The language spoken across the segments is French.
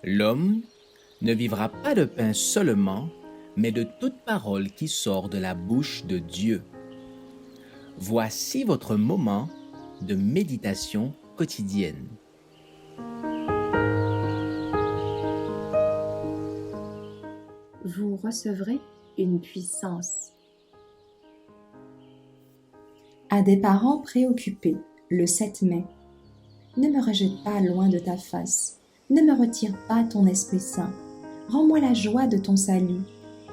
L'homme ne vivra pas de pain seulement, mais de toute parole qui sort de la bouche de Dieu. Voici votre moment de méditation quotidienne. Vous recevrez une puissance. À des parents préoccupés, le 7 mai. Ne me rejette pas loin de ta face, ne me retire pas ton Esprit Saint. Rends-moi la joie de ton salut,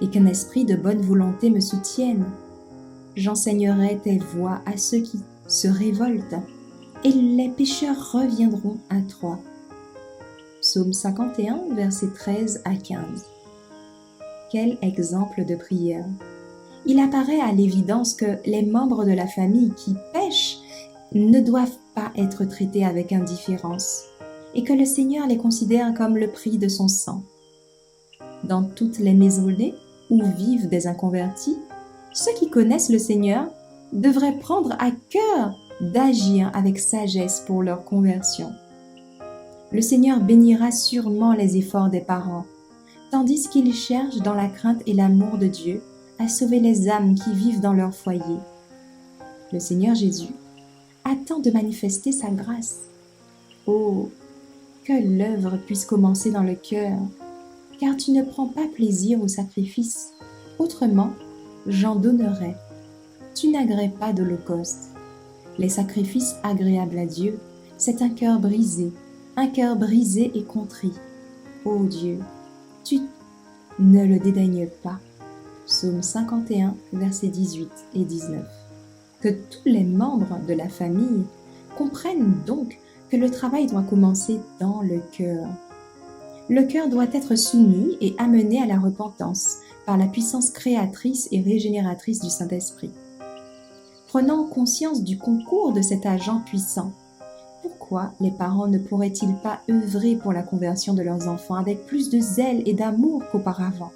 et qu'un esprit de bonne volonté me soutienne. J'enseignerai tes voies à ceux qui se révoltent, et les pécheurs reviendront à toi. Psaume 51, versets 13 à 15. Quel exemple de prière! Il apparaît à l'évidence que les membres de la famille qui pêchent ne doivent pas être traités avec indifférence et que le Seigneur les considère comme le prix de son sang. Dans toutes les maisonnées où vivent des inconvertis, ceux qui connaissent le Seigneur devraient prendre à cœur d'agir avec sagesse pour leur conversion. Le Seigneur bénira sûrement les efforts des parents, tandis qu'ils cherchent dans la crainte et l'amour de Dieu à sauver les âmes qui vivent dans leur foyer. Le Seigneur Jésus attend de manifester sa grâce. Oh, que l'œuvre puisse commencer dans le cœur, car tu ne prends pas plaisir au sacrifice. Autrement, j'en donnerais. Tu n'agrées pas d'holocauste. Les sacrifices agréables à Dieu, c'est un cœur brisé et contrit. Ô Dieu, tu ne le dédaignes pas. Psaume 51, versets 18 et 19. Que tous les membres de la famille comprennent donc que le travail doit commencer dans le cœur. Le cœur doit être soumis et amené à la repentance par la puissance créatrice et régénératrice du Saint-Esprit. Prenant conscience du concours de cet agent puissant, pourquoi les parents ne pourraient-ils pas œuvrer pour la conversion de leurs enfants avec plus de zèle et d'amour qu'auparavant?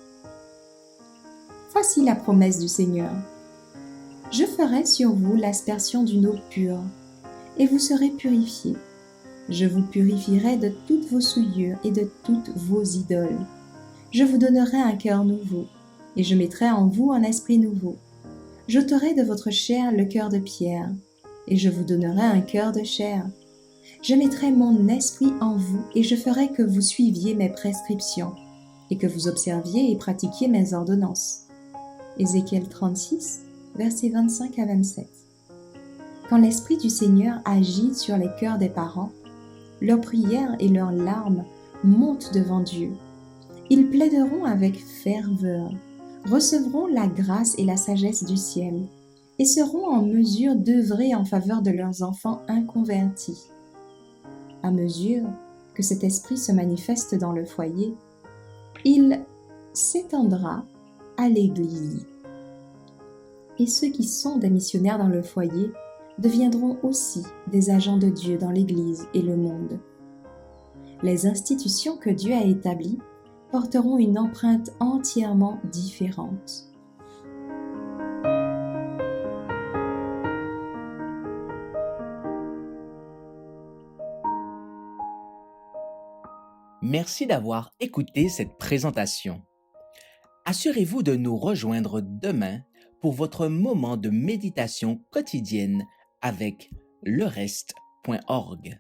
Voici la promesse du Seigneur. Je ferai sur vous l'aspersion d'une eau pure, et vous serez purifiés. Je vous purifierai de toutes vos souillures et de toutes vos idoles. Je vous donnerai un cœur nouveau, et je mettrai en vous un esprit nouveau. J'ôterai de votre chair le cœur de pierre, et je vous donnerai un cœur de chair. Je mettrai mon esprit en vous, et je ferai que vous suiviez mes prescriptions, et que vous observiez et pratiquiez mes ordonnances. Ézéchiel 36, versets 25 à 27. Quand l'Esprit du Seigneur agit sur les cœurs des parents, leurs prières et leurs larmes montent devant Dieu. Ils plaideront avec ferveur, recevront la grâce et la sagesse du ciel, et seront en mesure d'œuvrer en faveur de leurs enfants inconvertis. À mesure que cet esprit se manifeste dans le foyer, il s'étendra à l'Église. Et ceux qui sont des missionnaires dans le foyer deviendront aussi des agents de Dieu dans l'Église et le monde. Les institutions que Dieu a établies porteront une empreinte entièrement différente. Merci d'avoir écouté cette présentation. Assurez-vous de nous rejoindre demain pour votre moment de méditation quotidienne avec lereste.org.